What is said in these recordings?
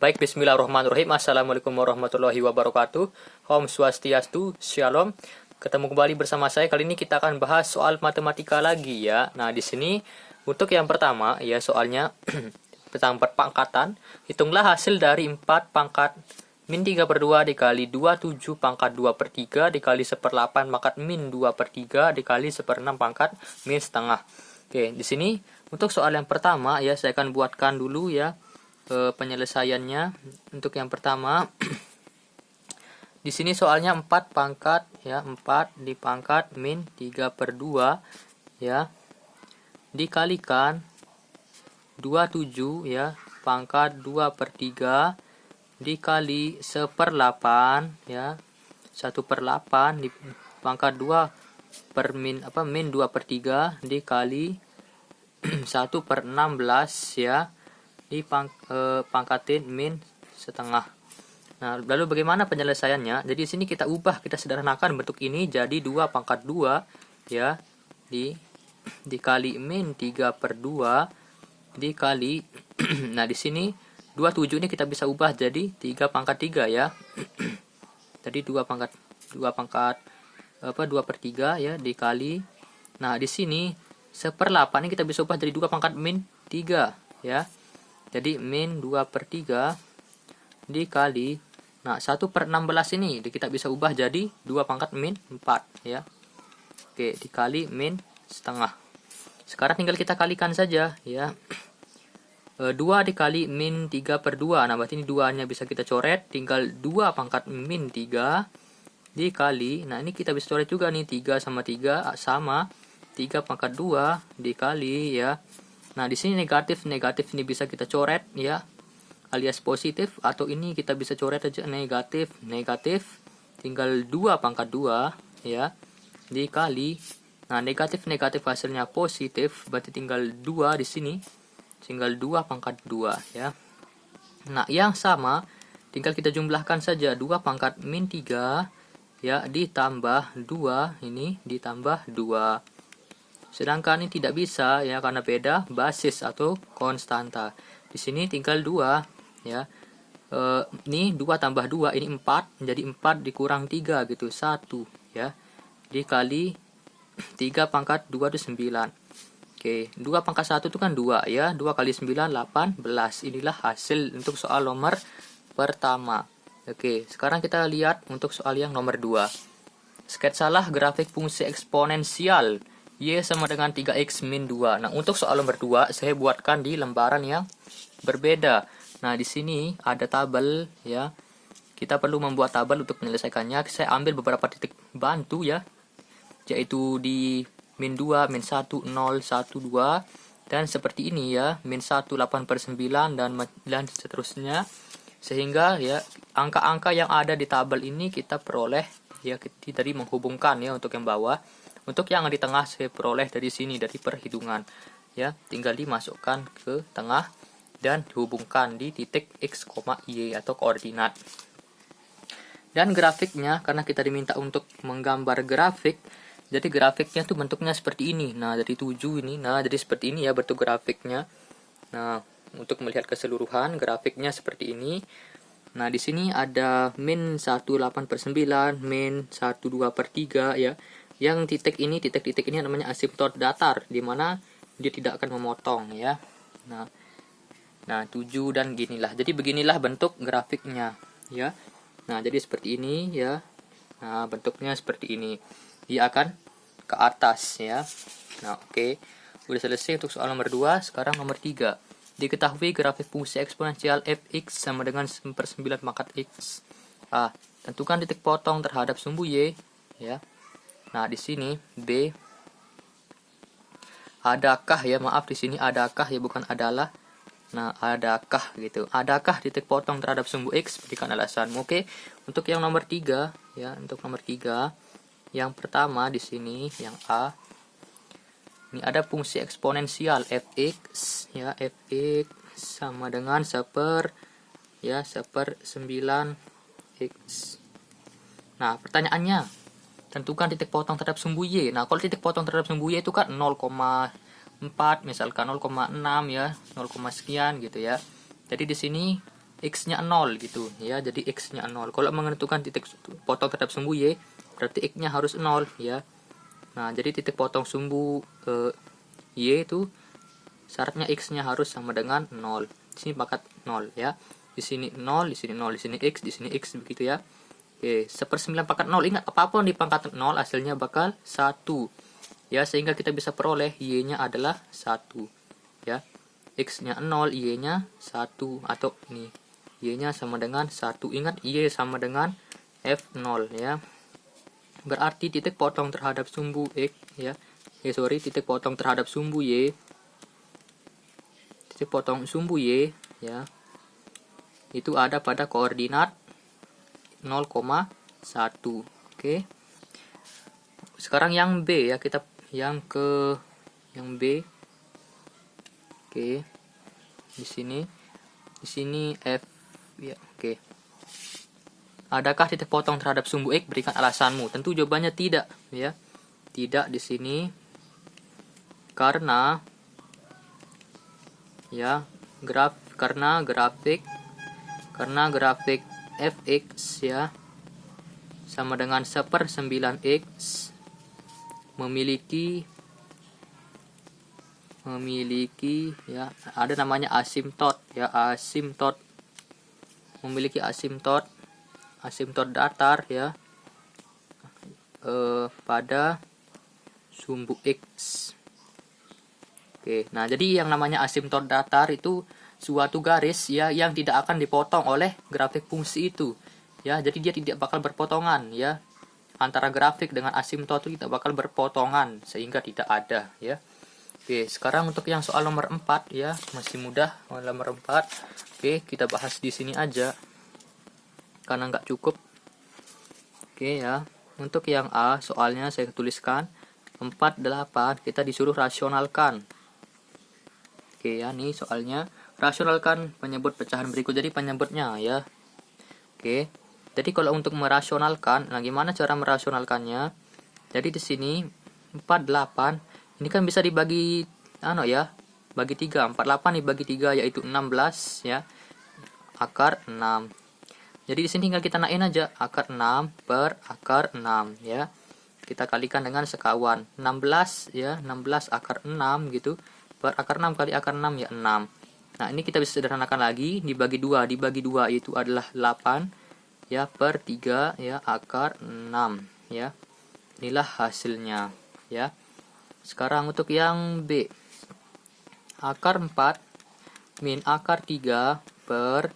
Baik, bismillahirrahmanirrahim. Assalamualaikum warahmatullahi wabarakatuh. Om Swastiastu, Shalom. Ketemu kembali bersama saya. Kali ini kita akan bahas soal matematika lagi ya. Nah, di sini untuk yang pertama ya soalnya tentang perpangkatan. Hitunglah hasil dari 4 pangkat min 3 per 2 dikali 27 pangkat 2 per 3 dikali 1/8 pangkat min 2 per 3 dikali 1/6 pangkat min setengah. Oke, di sini untuk soal yang pertama ya saya akan buatkan dulu ya penyelesaiannya. Untuk yang pertama di sini soalnya 4 pangkat ya, 4 dipangkat min 3 per 2 ya dikalikan 27 ya pangkat 2 per 3 dikali 1/8 ya 1/8 di pangkat 2 per min min 2 per 3 dikali 1/16 ya pangkatin min setengah. Nah, lalu bagaimana penyelesaiannya? Jadi di sini kita sederhanakan bentuk ini jadi 2 pangkat 2 ya dikali min 3 per 2 dikali nah di sini 27 ini kita bisa ubah jadi 3 pangkat 3 ya. Jadi 2 pangkat 2 per 3 ya dikali. Nah, di sini 1/8 ini kita bisa ubah jadi 2 pangkat min 3 ya. Jadi min 2 per 3 dikali, nah 1/16 ini kita bisa ubah jadi 2 pangkat min 4 ya. Oke, dikali min setengah. Sekarang tinggal kita kalikan saja ya. 2 dikali min 3 per 2, nah berarti ini 2-nya bisa kita coret, tinggal 2 pangkat min 3 dikali, nah ini kita bisa coret juga nih, 3 sama 3 sama 3 pangkat 2 dikali ya. Nah, di sini negatif ini bisa kita coret ya, alias positif, atau ini kita bisa coret aja negatif, tinggal 2 pangkat 2 ya dikali. Nah, negatif hasilnya positif, berarti tinggal 2 di sini, tinggal 2 pangkat 2 ya. Nah, yang sama tinggal kita jumlahkan saja 2 pangkat min 3 ya ditambah 2 ini ditambah 2. Sedangkan ini tidak bisa ya karena beda basis atau konstanta. Di sini tinggal 2 ya. Ini 2 tambah 2 ini 4, jadi 4 dikurang 3 gitu, 1 ya. Dikali 3 pangkat 2 itu 9. Oke, 2 pangkat 1 itu kan 2 ya. 2 kali 9 18. Inilah hasil untuk soal nomor pertama. Oke, sekarang kita lihat untuk soal yang nomor 2. Sketsalah grafik fungsi eksponensial Y sama dengan 3x min 2. Nah, untuk soal nomor 2 saya buatkan di lembaran yang berbeda. Nah, di sini ada tabel ya. Kita perlu membuat tabel untuk menyelesaikannya. Saya ambil beberapa titik bantu ya. Yaitu di min 2, min 1, 0, 1, 2. Dan seperti ini ya. Min 1, 8/9 dan seterusnya. Sehingga ya angka-angka yang ada di tabel ini kita peroleh ya, kita tadi menghubungkan ya untuk yang bawah. Untuk yang di tengah saya peroleh dari sini, dari perhitungan ya, tinggal dimasukkan ke tengah dan dihubungkan di titik x, y atau koordinat. Dan grafiknya, karena kita diminta untuk menggambar grafik, jadi grafiknya tuh bentuknya seperti ini. Nah, dari 7 ini, nah jadi seperti ini ya bentuk grafiknya. Nah, untuk melihat keseluruhan grafiknya seperti ini. Nah, di sini ada min 1/8/9, min 1/2 per 3 ya. Yang titik ini namanya asimptot datar, di mana dia tidak akan memotong ya. Nah 7 dan ginilah. Jadi beginilah bentuk grafiknya ya. Nah, jadi seperti ini ya. Nah, bentuknya seperti ini. Dia akan ke atas ya. Nah, oke. Udah selesai untuk soal nomor 2. Sekarang nomor 3. Diketahui grafik fungsi eksponensial fx sama dengan 1/9 pangkat x. Tentukan titik potong terhadap sumbu y ya. Nah, di sini B adakah ya, maaf di sini adakah ya bukan adalah. Nah, adakah gitu. Adakah titik potong terhadap sumbu X? Berikan alasanmu. Oke. Untuk yang nomor 3 ya, untuk nomor 3 yang pertama di sini yang A. Ini ada fungsi eksponensial fx ya, fx sama dengan 1/9 x. Nah, pertanyaannya tentukan titik potong terhadap sumbu Y. Nah, kalau titik potong terhadap sumbu Y itu kan 0,4 misalkan 0,6 ya, 0, sekian gitu ya. Jadi di sini X-nya 0 gitu ya. Jadi X-nya 0. Kalau menentukan titik potong terhadap sumbu Y, berarti X-nya harus 0 ya. Nah, jadi titik potong sumbu Y itu syaratnya X-nya harus sama dengan 0. Di sini pangkat 0 ya. Di sini 0, di sini 0, di sini X, di sini X begitu ya. Oke, 1/9 pangkat 0. Ingat, apapun di pangkat 0 hasilnya bakal 1. Ya, sehingga kita bisa peroleh Y-nya adalah 1. Ya. X-nya 0, Y-nya 1 atau ini Y-nya sama dengan 1. Ingat, Y sama dengan F0 ya. Berarti titik potong terhadap sumbu X ya. Titik potong terhadap sumbu Y. Titik potong sumbu Y ya. Itu ada pada koordinat 0,1. Oke. Sekarang yang B ya, kita yang B. Oke. Di sini F ya. Oke. Adakah titik potong terhadap sumbu X? Berikan alasanmu. Tentu jawabannya tidak ya. Tidak di sini. Karena ya, grafik fx ya sama dengan 1/9x memiliki ya, ada namanya asimtot ya, memiliki asimtot datar ya pada sumbu X. Oke, nah jadi yang namanya asimtot datar itu suatu garis ya yang tidak akan dipotong oleh grafik fungsi itu. Ya, jadi dia tidak bakal berpotongan ya. Antara grafik dengan asimtot itu tidak bakal berpotongan sehingga tidak ada ya. Oke, sekarang untuk yang soal nomor 4 ya, masih mudah nomor 4. Oke, kita bahas di sini aja karena nggak cukup. Oke ya. Untuk yang A, soalnya saya tuliskan 48, kita disuruh rasionalkan. Oke ya, nih soalnya rasionalkan penyebut pecahan berikut. Jadi penyebutnya ya. Oke. Jadi kalau untuk merasionalkan, nah gimana cara merasionalkannya? Jadi di sini 48 ini kan bisa dibagi bagi 3. 48 dibagi 3 yaitu 16 ya. Akar 6. Jadi di sini tinggal kita naikin aja akar 6 per akar 6 ya. Kita kalikan dengan sekawan. 16 ya, 16 akar 6 gitu. Per akar 6 kali akar 6 ya 6. Nah, ini kita bisa sederhanakan lagi, dibagi 2. Dibagi 2 itu adalah 8 ya per 3 ya akar 6 ya. Inilah hasilnya ya. Sekarang untuk yang B. Akar 4 min akar 3 per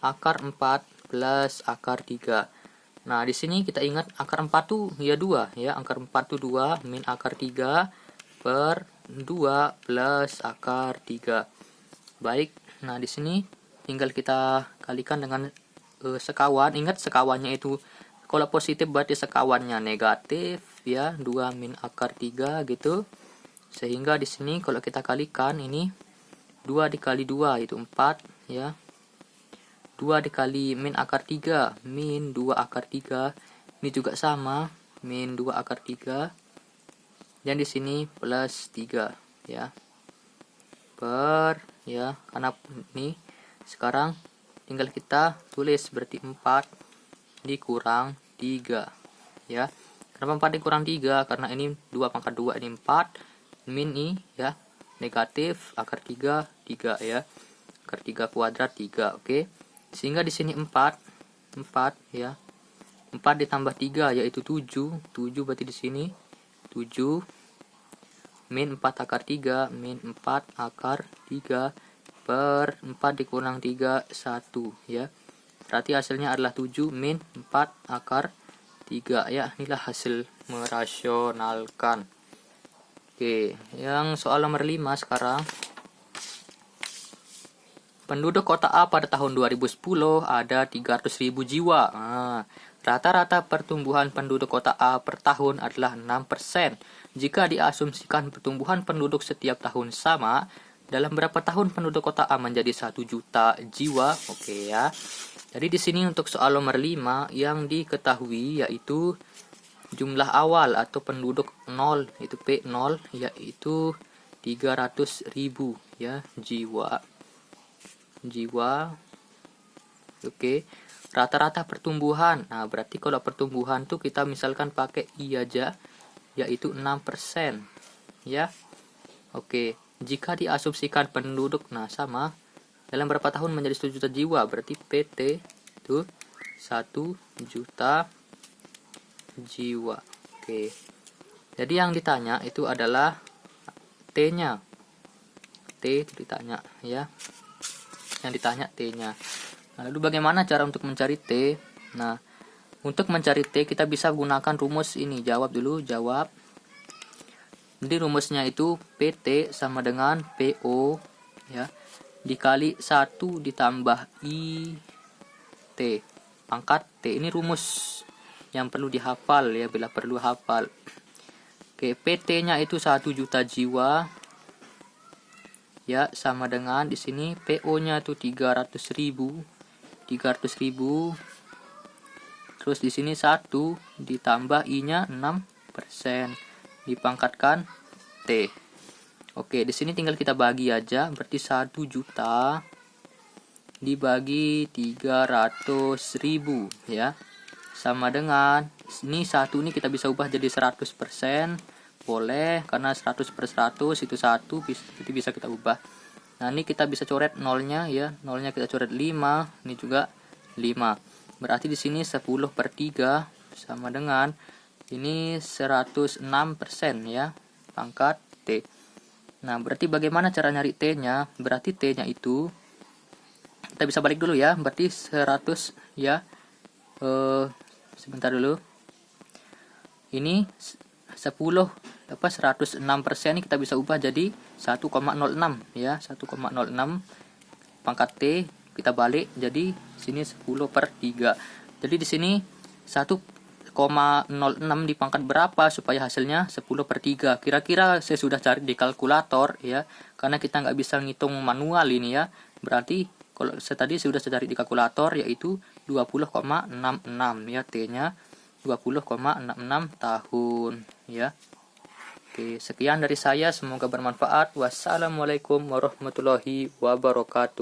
akar 4 plus akar 3. Nah, di sini kita ingat akar 4 tuh ya 2 ya. Akar 4 tuh 2 min akar 3 per 2 plus akar 3. Baik, nah di sini tinggal kita kalikan dengan sekawan. Ingat sekawannya itu kalau positif berarti sekawannya negatif ya, 2 min akar 3 gitu. Sehingga di sini kalau kita kalikan ini 2 dikali 2 itu 4 ya. 2 dikali min akar 3 min 2 akar 3 ini juga sama min 2 akar 3. Dan di sini plus 3 ya. Per ya, karena ini sekarang tinggal kita tulis berarti 4 dikurang 3 ya. Kenapa 4 dikurang 3? Karena ini 2 pangkat 2 ini 4 min ini ya negatif akar 3 3 ya. Akar 3 kuadrat 3. Oke. Sehingga di sini 4 ya. 4 ditambah 3 yaitu 7. 7 berarti di sini 7 min 4 akar 3 min 4 akar 3 per 4 dikurang 3 1 ya. Berarti hasilnya adalah 7 min 4 akar 3 ya. Inilah hasil merasionalkan. Oke, yang soal nomor 5 sekarang. Penduduk kota A pada tahun 2010 ada 300.000 jiwa. Nah, rata-rata pertumbuhan penduduk kota A per tahun adalah 6%. Jika diasumsikan pertumbuhan penduduk setiap tahun sama, dalam berapa tahun penduduk kota A menjadi 1 juta jiwa? Oke ya. Jadi di sini untuk soal nomor 5 yang diketahui yaitu jumlah awal atau penduduk 0 itu P0 yaitu 300.000 ya jiwa. Oke. Rata-rata pertumbuhan. Nah, berarti kalau pertumbuhan tuh kita misalkan pakai I aja, yaitu 6%. Ya. Oke. Jika diasumsikan penduduk, nah sama, dalam berapa tahun menjadi 1 juta jiwa, berarti PT itu 1 juta jiwa. Oke. Jadi yang ditanya itu adalah T-nya. T itu ditanya ya. Yang ditanya T-nya. Nah, lalu bagaimana cara untuk mencari T? Nah, untuk mencari T kita bisa gunakan rumus ini. Jawab dulu, jawab. Jadi rumusnya itu PT sama dengan PO ya, dikali 1 ditambah IT pangkat T. Ini rumus yang perlu dihafal ya, bila perlu hafal. Oke, PT-nya itu 1 juta jiwa ya, sama dengan di sini PO-nya itu 300.000. Terus di sini 1 ditambah I-nya 6% dipangkatkan T. Oke, di sini tinggal kita bagi aja, berarti 1 juta dibagi 300.000 ya. Sama dengan ini 1 ini kita bisa ubah jadi 100%. Boleh, karena 100 per 100 itu 1, itu bisa kita ubah. Nah, ini kita bisa coret nolnya ya. Nolnya kita coret 5, ini juga 5. Berarti di sini 10 per 3 sama dengan ini 106% ya, pangkat T. Nah, berarti bagaimana cara nyari T-nya? Berarti T-nya itu kita bisa balik dulu ya. Berarti 100 ya. Sebentar dulu. Ini 106% ini kita bisa ubah jadi 1,06 ya, 1,06 pangkat T kita balik jadi sini 10 per 3. Jadi di sini 1,06 dipangkat berapa supaya hasilnya 10 per 3. Kira-kira saya sudah cari di kalkulator ya, karena kita nggak bisa ngitung manual ini ya. Berarti kalau tadi sudah saya cari di kalkulator yaitu 20,66 ya, T-nya 20,66 tahun ya. Oke, sekian dari saya, semoga bermanfaat. Wassalamualaikum warahmatullahi wabarakatuh.